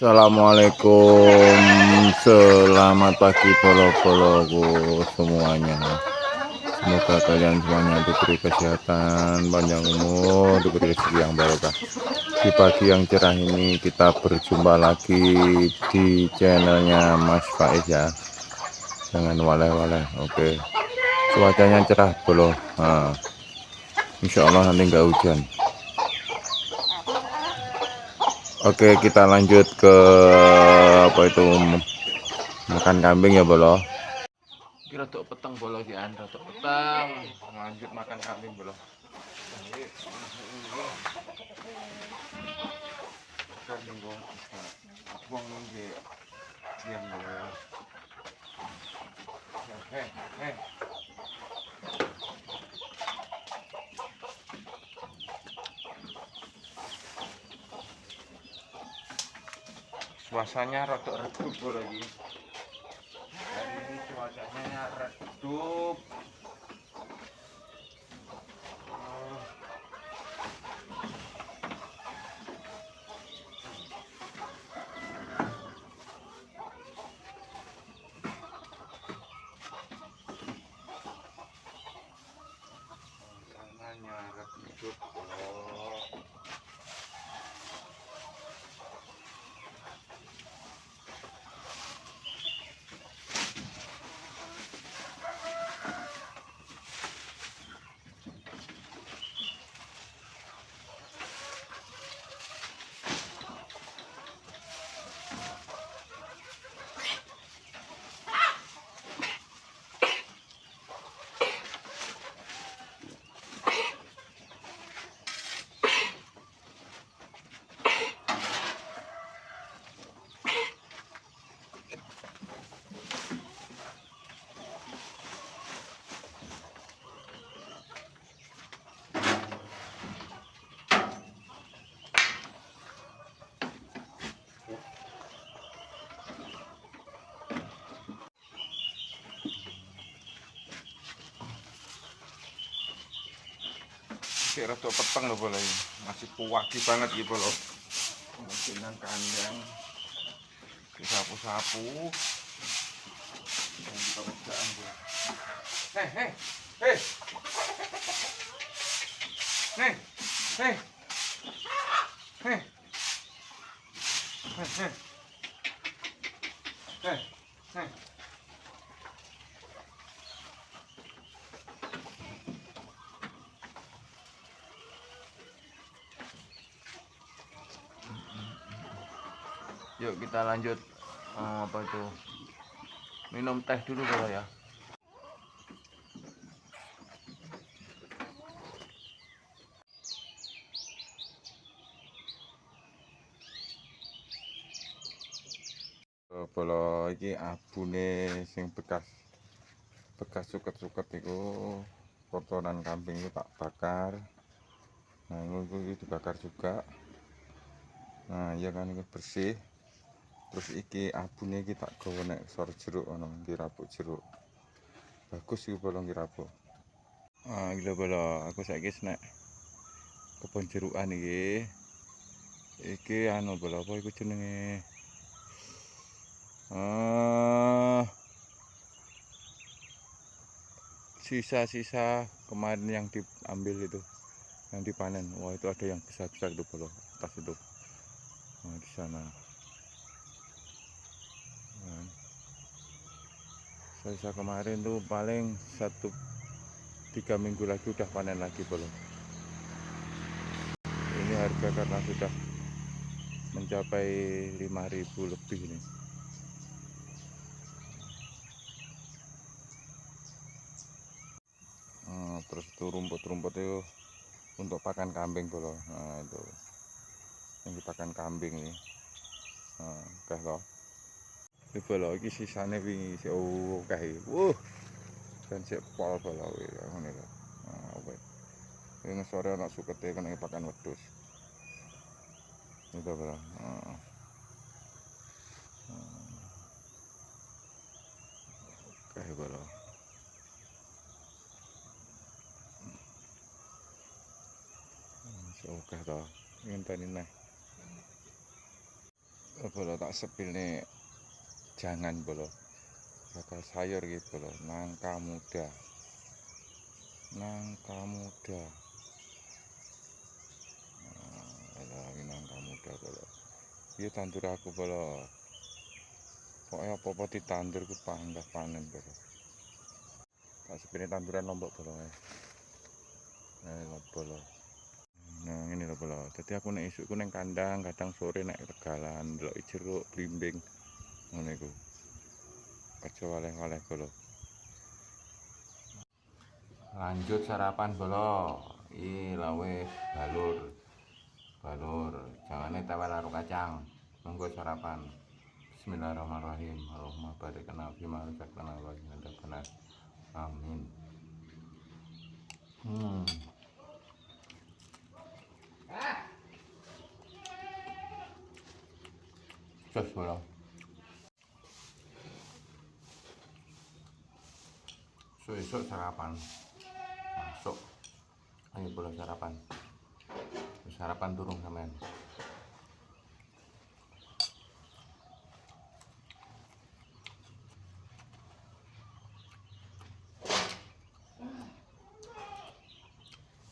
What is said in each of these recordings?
Assalamualaikum, selamat pagi bolo-boloku semuanya. Semoga kalian semuanya diberi kesehatan, panjang umur, diberi rezeki yang barokah. Di pagi yang cerah ini kita berjumpa lagi di channelnya Mas Faiz ya. Jangan waleh-waleh, oke. Cuacanya cerah bolo. Nah, insya Allah nanti nggak hujan. Oke, kita lanjut ke apa itu makan kambing ya bolo. Kira tuh petang bolo di anda tuh petang lanjut makan kambing bolo. Kambing buang nunggu siang bolo. Heh. Suasananya rada redup bolo lagi. Hari ini cuacanya redup. Suasananya redup bolo. Masih rada peteng loh bolo ini. Masih puwagi banget gitu loh. Kemungkinan kandang disapu-sapu dan pekerjaan bolo. Hei. Hei. Hei. Yuk kita lanjut apa itu minum teh dulu bolo ya. Bolo iki abune sing bekas suket-suket itu potongan kambing itu tak bakar. Nah ini dibakar juga. Nah ya kan ini bersih. Terus iki abune iki tak gawe nek sor jeruk ngono, dirapuk jeruk. Bagus iki bolo dirapuk. Ah iki lho bolo, aku saiki nek kebon jerukan iki. Iki anu bolo apa iku jenenge? Sisa-sisa kemarin yang diambil itu, yang dipanen. Wah itu ada yang besar-besar itu bolo, atas itu. Nah, di sana. Nah, sisa kemarin tuh paling 3 minggu lagi udah panen lagi bolo. Ini harga karena sudah mencapai 5.000 lebih ini. Terus itu rumput-rumput itu untuk pakan kambing bolo. Nah itu yang dipakan kambing ini. Nah, oke loh. Ini bolo iki sisane wingi sik akeh. Dan sik pol bolo ngene lho. Nah, oke. Ini sore ana sukete kena pakan wedhus. Itu bolo. Oke bolo. Oke toh. Ngenteni neh. bolo tak sepilne jangan bolo bakal sayur gitu bolo, nangka muda nah, ini nangka muda bolo iya tandur aku bolo, pokoknya apa-apa ditandur ku panggah panen bolo. Tak sepilne tanduran lombok bolo bolo. Nah ini loh bolo, jadi aku nek isuk ku neng kandang, kadang sore nek regalan delok jeruk blimbing ngono iku. Aja oleh-oleh bolo. Lanjut sarapan bolo. Ih lawe balur. Jangane tewel karo kacang. Monggo sarapan. Bismillahirrahmanirrahim. Allahumma barik lana fi ma razaqtana wa qina adzabannar. Amin. Terus bolo. Esuk sarapan. Masuk. Ayo bolo sarapan. Sarapan turung sampean.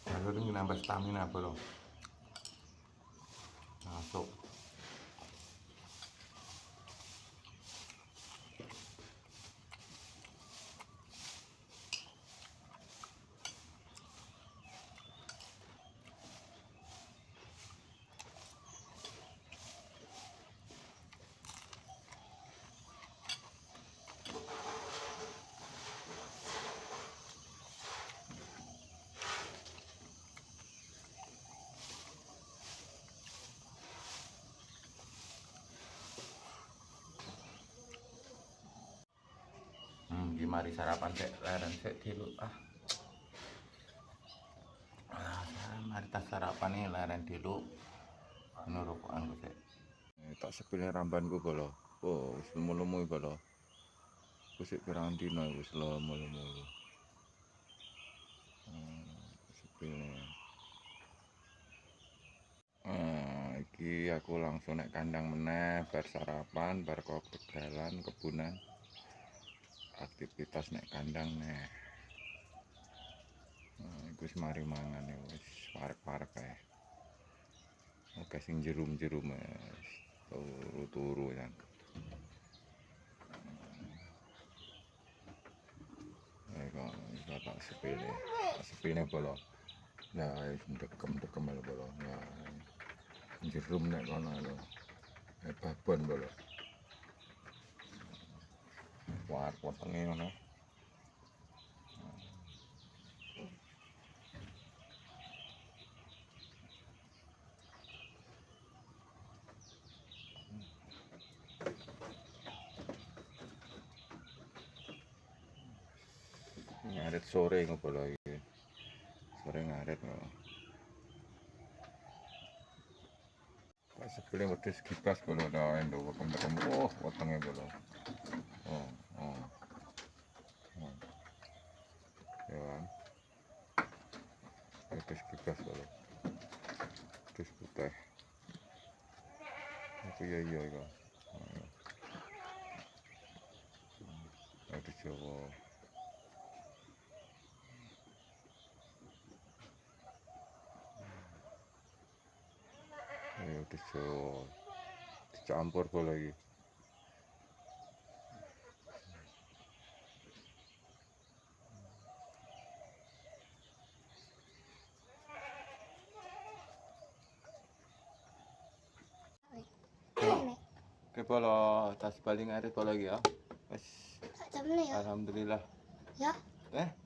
Balur ini nambah stamina bolo. Masuk. Mari sarapan sek leren sek diluk mari tas sarapan nih leren diluk nurukan ku sek tak sepilih rambanku bolo. Oh wis lemu-lemu bolo, kusik pirang dina wis lemu-lemu sepilih. Iki aku langsung nek kandang meneh bar sarapan bar kok tegalan kebunan aktivitas nek kandang neh. Iku wis mari mangan wis parek-parek ae. Oke sing jerum-jerum turu-turu ya. Iku tak sepilih bolo. Nah, dekem bolo. Nah, jerum nek kono lho. Babon bolo. War potenge ngono. Ngarit sore ngopo iki. Sore ngarit kok. Pas sepele wedhus gibas bolo ta endo kekem. Oh, wetenge bolo. Oh. Ya kan. Wedhus gibas bolo. Wedhus putih. Itu ya iya iku. Wedhus Jawa. Wedhus Jawa. Dicampur bolo iki. Oke bolo, tas bali ngarit bolo iki ya. Wis. Ya. Alhamdulillah. Ya.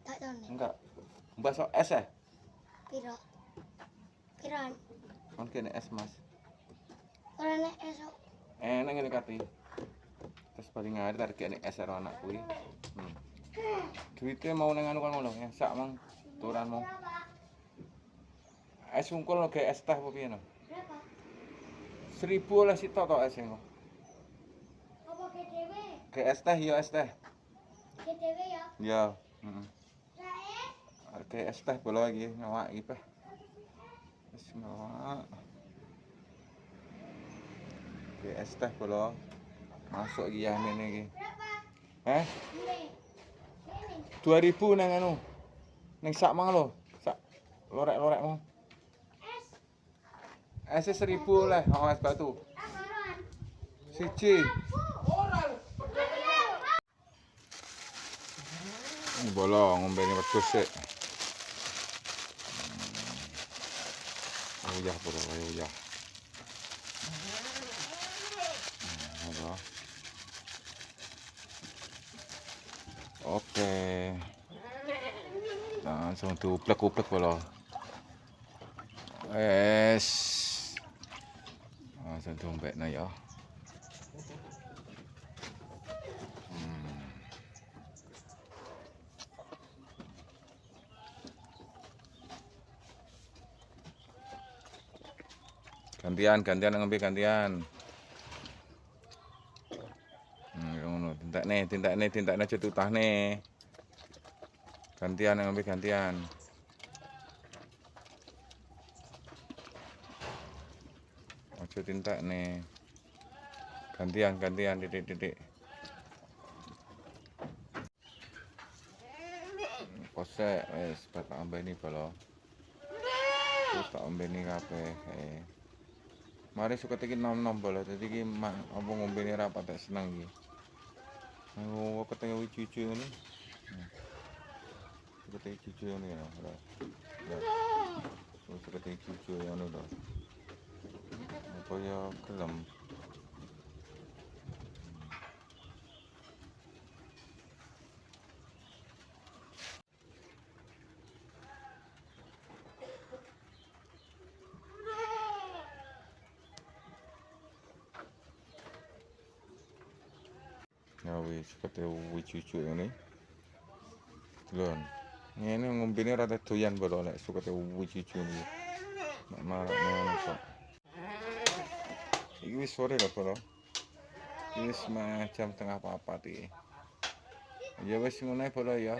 Tak jane. Enggak. Mbak sok es ya? Piro? Piran? Kon kene es, Mas. Ora nek esok. Nang ngene kati. Terus bali ngarit arek kene es karo anak kuwi. Duite mau nang anu kon ngono, ya sak mang turanmu. Es ungkul ge es teh apa piye no? Berapa? 1000 oleh sitok tok es engko. Apa ge dhewe? Ge es teh ya es teh. Ge dhewe ya? Ya, heeh. Harga es teh bolo iki ngawak iki peh. Wis ngawak. Oke, es teh pula. Masuk iki ya ini iki. Heh? 2000 nang anu. Ning sak mang lho. Sak lorek-lorekmu. Es 1000 lah, oh es batu. Siji. Ini bolong ngombene wedhus sik. Uyah bro, uyah. Apa? Oke. Langsung diuplek-uplek bola. Es. Langsung diombekno ya. Gantian ngombe gantian. Ngono, tintakne aja tutahne. Gantian ngombe gantian. Aja tintakne. Gantian titik-titik. Kosek wis tak ombeni bola. Wis tak ombeni kabeh. Mari suket iki nom-nom bola. Dadi iki apa ngombene ra patek seneng iki. Aku ketemu cucu ngene. Ketemu cucu ngene ya. Ketemu cucu ngono lho. Apa ya gelem. Ya wis ketemu cucu ngene. Delon. Ngene ngombene rada doyan bola nek sukete cucu iki. Nek marakne ngono kok. Iki wis sore lho bola. Iki wis jam tengah 4 iki. Ya wis ngono bola ya.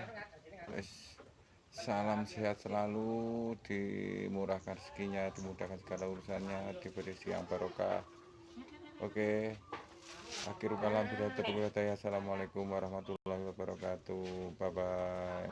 Wis salam sehat selalu, dimurahkan rezekinya, dimudahkan segala urusannya, diberi yang barokah. Oke. Akhirul kalam bila terbuka. Assalamualaikum warahmatullahi wabarakatuh. Bye bye.